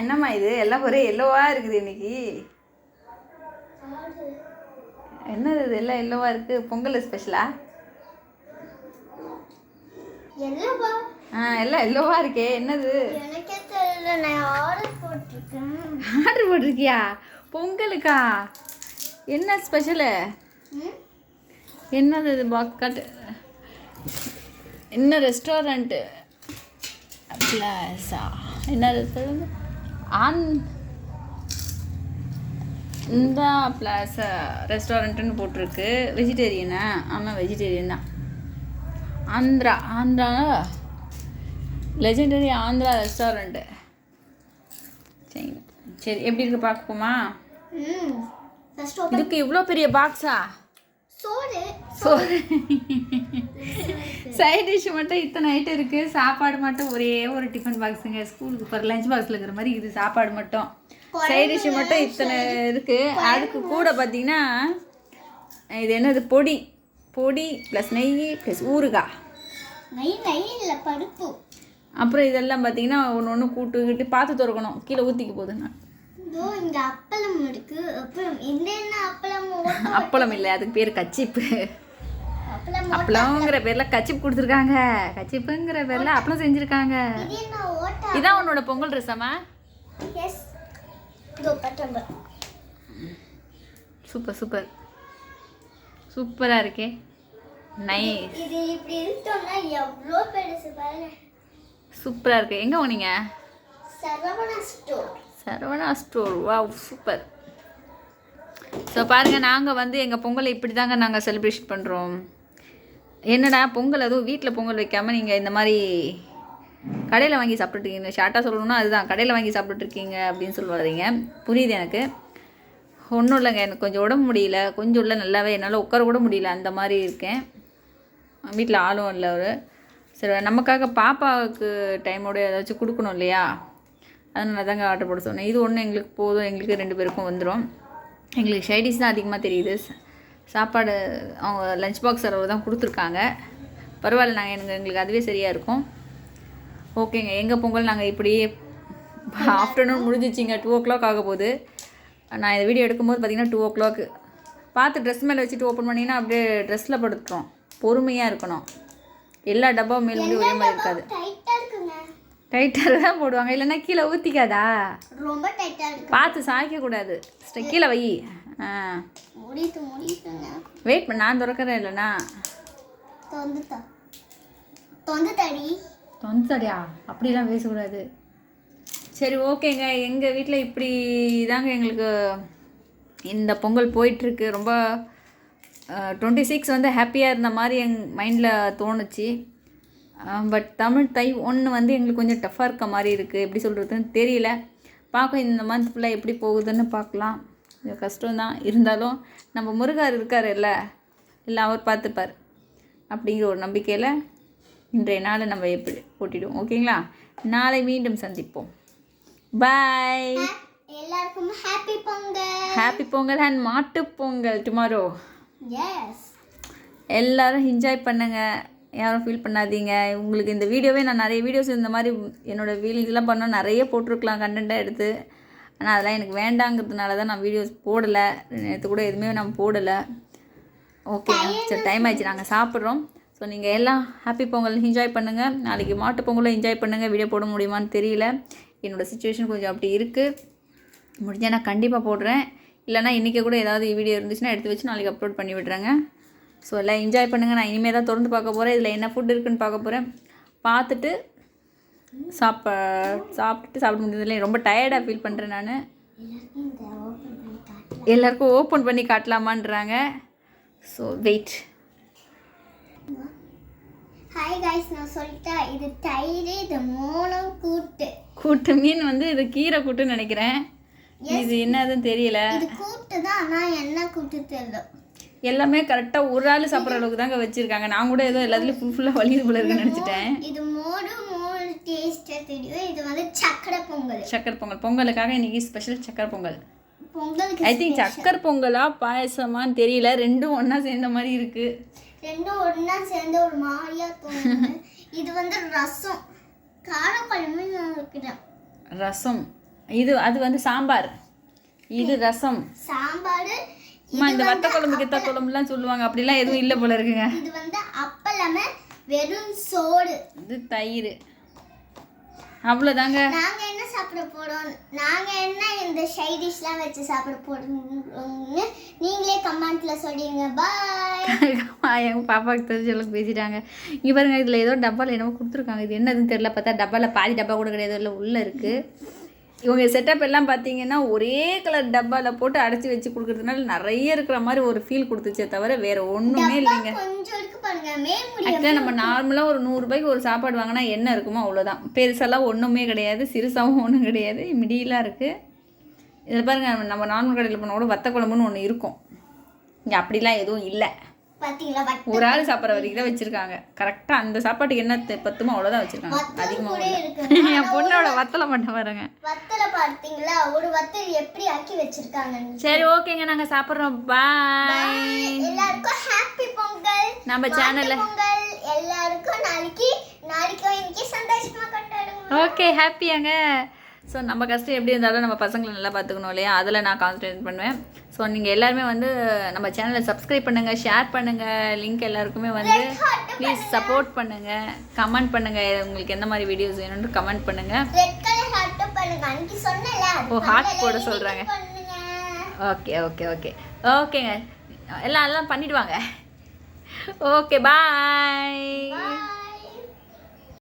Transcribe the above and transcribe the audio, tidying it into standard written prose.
என்னம்மா இது எல்லாம் ஒரே எல்லோவா இருக்குது இன்னைக்கு. என்னது இது எல்லாம் எல்லோவா இருக்கு? பொங்கல் ஸ்பெஷலா? எல்லாம் எல்லோவா இருக்கே, என்னது? ஆர்டர் போட்டிருக்கியா பொங்கலுக்கா? என்ன ஸ்பெஷலு? என்னது இது பாக்ஸ் கட்டு? என்ன ரெஸ்டாரண்ட்டு பிளாஸா? என்ன ரெஸ்டாரண்ட்? இந்த பிளாஸா ரெஸ்டாரண்ட்டுன்னு போட்டிருக்கு. வெஜிடேரியனா? ஆமாம் வெஜிடேரியன் தான். Andhra legendary Andhra restaurant. சரி எப்படி இருக்கு பார்ப்போமா? இதுக்கு இவ்வளோ பெரிய பாக்ஸா? சைட் டிஷ் மட்டும் இத்தனை ஐட்டம் இருக்குது. சாப்பாடு மட்டும் ஒரே ஒரு டிஃபன் பாக்ஸுங்க. ஸ்கூலுக்கு போகிற லஞ்ச் பாக்ஸில் இருக்கிற மாதிரி இது சாப்பாடு மட்டும். சைட் டிஷ் மட்டும் இத்தனை இருக்குது. அதுக்கு கூட பார்த்தீங்கன்னா இது என்னது பொடி ப்ளஸ் நெய் ப்ளஸ் ஊறுகாய். பருப்பு. அப்புறம் இதெல்லாம் பார்த்தீங்கன்னா ஒன்று ஒன்று கூட்டு பார்த்து திறக்கணும், கீழே ஊற்றிக்க போகுதுண்ணா. அப்பளம் இல்லை, அதுக்கு பேர் கச்சிப்பு. அப்பளம்ங்கிற பேர்ல கச்சிப்பு கொடுத்துருக்காங்க. கச்சிப்புங்கிற பேர்ல அப்பளம் செஞ்சுருக்காங்க. இதான் உன்னோட பொங்கல் ட்ரெஸ்ஸாமா? சூப்பர் சூப்பர் சூப்பராக இருக்கே. நைஸ். சூப்பராக இருக்கு. எங்கே போனீங்க? Saravana store. Wow super. So பாருங்கள், நாங்கள் வந்து எங்கள் பொங்கலை இப்படி தாங்க நாங்கள் செலிப்ரேஷன் பண்ணுறோம். என்னடா பொங்கல் அதுவும் வீட்டில் பொங்கல் வைக்காமல் நீங்கள் இந்த மாதிரி கடையில் வாங்கி சாப்பிட்டுருக்கீங்க. ஷார்ட்டாக சொல்லணும்னா அதுதான், கடையில் வாங்கி சாப்பிட்டுருக்கீங்க அப்படின்னு சொல்லுவாங்க. புரியுது எனக்கு. ஒன்றும் இல்லைங்க, எனக்கு கொஞ்சம் உடம்பு முடியல, கொஞ்சம் இல்லை நல்லாவே என்னால் உட்கார கூட முடியல, அந்த மாதிரி இருக்கேன். வீட்டில் ஆளும் இல்லை ஒரு. சரி நமக்காக பாப்பாவுக்கு டைமோட ஏதாச்சும் கொடுக்கணும் இல்லையா, அதனால தாங்க ஆர்டர் போட சொன்னேன். இது ஒன்று எங்களுக்கு போதும், எங்களுக்கு 2 பேருக்கும் வந்துடும். எங்களுக்கு சைடிஷ் தான் அதிகமாக தெரியுது. சாப்பாடு அவங்க லஞ்ச் பாக்ஸ் அளவு தான் கொடுத்துருக்காங்க. பரவாயில்ல, எங்களுக்கு அதுவே சரியாக இருக்கும். ஓகேங்க, எங்கள் பொங்கல் நாங்கள் இப்படியே ஆஃப்டர்நூன் முடிஞ்சிச்சிங்க. 2 o'clock ஆக போகுது. நான் இந்த வீடியோ எடுக்கும்போது பார்த்திங்கன்னா 2 o'clock. பார்த்து ட்ரெஸ் மேலே வச்சுட்டு ஓப்பன் பண்ணிங்கன்னா அப்படியே ட்ரெஸ்ஸில் படுத்துட்டோம். பொறுமையாக இருக்கணும். எல்லா டப்பாவும் மேலே ஒரே மாதிரி இருக்காது. டைட்டாக தான் போடுவாங்க, இல்லைன்னா கீழே ஊற்றிக்காதா? ரொம்ப டைட்டாக பார்த்து சாய்க்கக்கூடாது, கீழே வை. வெயிட் பண்ண, நான் திறக்கிறேன். இல்லைண்ணா தொந்தடியா அப்படிலாம் பேசக்கூடாது. சரி ஓகேங்க, எங்கள் வீட்டில் இப்படி தாங்க எங்களுக்கு இந்த பொங்கல் போயிட்டுருக்கு. ரொம்ப 26 வந்து ஹாப்பியாக இருந்த மாதிரி என் மைண்டில் தோணுச்சு. பட் தமிழ் தை 1 வந்து எங்களுக்கு கொஞ்சம் டஃப்பாக இருக்க மாதிரி இருக்குது. எப்படி சொல்கிறதுன்னு தெரியல. பார்க்க இந்த மந்த் ஃபுல்லாக எப்படி போகுதுன்னு பார்க்கலாம். கொஞ்சம் கஷ்டம்தான், இருந்தாலும் நம்ம முருகார் இருக்கார் இல்லை அவர் பார்த்துப்பார் அப்படிங்கிற ஒரு நம்பிக்கையில் இன்றைய நாளை நம்ம எப்படி ஓட்டிடுவோம். ஓகேங்களா? நாளை மீண்டும் சந்திப்போம். பாய். எல்லாருக்கும் happy Pongal. Happy Pongal and மாட்டு பொங்கல் டுமாரோ. எஸ், எல்லோரும் என்ஜாய் பண்ணுங்கள், யாரும் ஃபீல் பண்ணாதீங்க. உங்களுக்கு இந்த வீடியோவே நான் நிறைய வீடியோஸ் இந்த மாதிரி என்னோடய ஃபீலிங்ஸ்லாம் பண்ணோம், நிறைய போட்டிருக்கலாம் கண்டென்ட்டாக எடுத்து. ஆனால் அதெல்லாம் எனக்கு வேண்டாங்கிறதுனால தான் நான் வீடியோஸ் போடலை. நேற்று கூட எதுவுமே நான் போடலை. ஓகே, சரி டைம் ஆயிடுச்சு, நாங்கள் சாப்பிட்றோம். ஸோ நீங்கள் எல்லாம் ஹாப்பி பொங்கல் என்ஜாய் பண்ணுங்கள். நாளைக்கு மாட்டு பொங்கலும் என்ஜாய் பண்ணுங்கள். வீடியோ போட முடியுமான்னு தெரியல, என்னோடய சுச்சுவேஷன் கொஞ்சம் அப்படி இருக்குது. முடிஞ்சால் நான் கண்டிப்பாக போடுறேன். இல்லைனா இன்றைக்கி கூட ஏதாவது வீடியோ இருந்துச்சுன்னா எடுத்து வச்சு நாளைக்கு அப்லோட் பண்ணி விடுறேங்க. ஸோ எல்லாம் என்ஜாய் பண்ணுங்கள். நான் இனிமேல் தான் திறந்து பார்க்க போகிறேன். இதில் என்ன ஃபுட் இருக்குதுன்னு பார்க்க போகிறேன். பார்த்துட்டு சாப்பிட்டு முடிஞ்சதுல ரொம்ப டயர்டாக ஃபீல் பண்ணுறேன் நான். எல்லாருக்கும் ஓப்பன் பண்ணி காட்டலாமான்றாங்க. So wait. ஹாய் கைஸ், நான் சொல்லிட்டேன், இது தயிர், இது மூலம் கூட்டு மீன் வந்து இது கீரை கூட்டுன்னு நினைக்கிறேன். இது என்னதுன்னு தெரியல. இது கூட்டு தான், ஆனால் என்ன கூட்டு தெரியல. எல்லாமே கரெக்டாக ஒரு ஆள் சாப்பிட்ற அளவுக்கு தாங்க வச்சுருக்காங்க. நான் கூட ஏதோ எல்லாத்துலேயும் ஃபுல்லாக வலிது போல இருக்குன்னு நினச்சிட்டேன். இது மோடு டேஸ்ட்டாக தெரியும். இது வந்து சக்கரை பொங்கல். பொங்கலுக்காக இன்றைக்கி ஸ்பெஷல் சக்கரை பொங்கல். பொங்கலுக்கு ஐ திங்க் சக்கரை பொங்கலா பாயசமான்னு தெரியல, ரெண்டும் ஒன்றா சேர்ந்த மாதிரி இருக்குது. ரெண்டும் ஒன்றா சேர்ந்து ஒரு மாதிரியாக தோணுது. இது வந்து ரசம், காரக்குழம்பு நினைக்கிறேன். ரசம் இது அது வந்து சாம்பார், இது ரசம். சாம்பார். அம்மா இந்த வத்த குழம்பு கித்த குழம்புலாம் சொல்லுவாங்க, அப்படிலாம் எதுவும் இல்லை போல இருக்குங்க. இது வந்து அப்பளம், வெறும் சோறு. இது தயிர், அவ்வளோதாங்க. நாங்க என்ன சாப்பிட போறோம், நாங்க என்ன இந்த சைட் டிஷ்லாம் வச்சு சாப்பிட போறோம்னு நீங்களே கமெண்ட்ல சொல்லுங்க. பாய். எங்கள் பாப்பாவுக்கு தெரிஞ்ச அளவுக்கு பேசிட்டாங்க. இங்கே பாருங்க, இதில் ஏதோ டப்பாவில் என்னமோ கொடுத்துருக்காங்க. இது என்னதுன்னு தெரியல. பார்த்தா டப்பாவில் பாதி டப்பா கூட கிடையாது, இல்லை உள்ளே இருக்குது. இவங்க செட்டப் எல்லாம் பார்த்தீங்கன்னா ஒரே கலர் டப்பாவில் போட்டு அடைச்சி வச்சு கொடுக்குறதுனால நிறைய இருக்கிற மாதிரி ஒரு ஃபீல் கொடுத்துச்சே தவிர வேறு ஒன்றுமே இல்லைங்க. ஆக்சுவலாக நம்ம நார்மலாக ஒரு 100 ரூபாய்க்கு ஒரு சாப்பாடு வாங்கினா என்ன இருக்குமோ அவ்வளோதான். பெருசெல்லாம் ஒன்றுமே கிடையாது, சிறுசாகவும் ஒன்றும் கிடையாது, மிடியெலாம் இருக்குது. இதில் பாருங்கள், நம்ம நார்மல் கடையில் போனால் கூட வத்த குழம்புன்னு ஒன்று இருக்கும். இங்கே அப்படிலாம் எதுவும் இல்லை. ஒரு ஆள் சாப்பிட்ற வரைக்கும் தான் வச்சுருக்காங்க. கரெக்டாக அந்த சாப்பாட்டுக்கு என்ன பத்துமோ அவ்வளோதான் வச்சுருக்காங்க. அதிகமாக என் பொண்ணோட வத்தலை மட்டும் பாருங்க. வத்தலை பார்த்தீங்களா, ஒரு வத்தல் எப்படி ஆக்கி வச்சிருக்காங்க. சரி, ஓகேங்க, நாங்கள் சாப்பிட்றோம். பாய். எல்லாருக்கும் ஹாப்பி பொங்கல். நம்ம சேனல்ல பொங்கல் எல்லாருக்கும் நாளைக்கு இன்னைக்கு சந்தோஷமா கொண்டாடுங்க. ஓகே, ஹாப்பியாங்க. ஸோ நம்ம கஷ்டம் எப்படி இருந்தாலும் நம்ம பசங்களை நல்லா பார்த்துக்கணும் இல்லையா, அதில் நான் கான்சன்ட்ரேட் பண்ணுவேன். ஸோ நீங்கள் எல்லாருமே வந்து நம்ம சேனலை சப்ஸ்கிரைப் பண்ணுங்கள், ஷேர் பண்ணுங்கள், லிங்க் எல்லாருக்குமே வந்து ப்ளீஸ் சப்போர்ட் பண்ணுங்கள், கமெண்ட் பண்ணுங்கள். உங்களுக்கு எந்த மாதிரி வீடியோஸ் வேணும்னு கமெண்ட் பண்ணுங்கள். ஓ, ஹார்ட் போட சொல்கிறாங்க. ஓகே ஓகே ஓகே ஓகேங்க, எல்லாம் பண்ணிவிடுவாங்க. ஓகே, பாய்.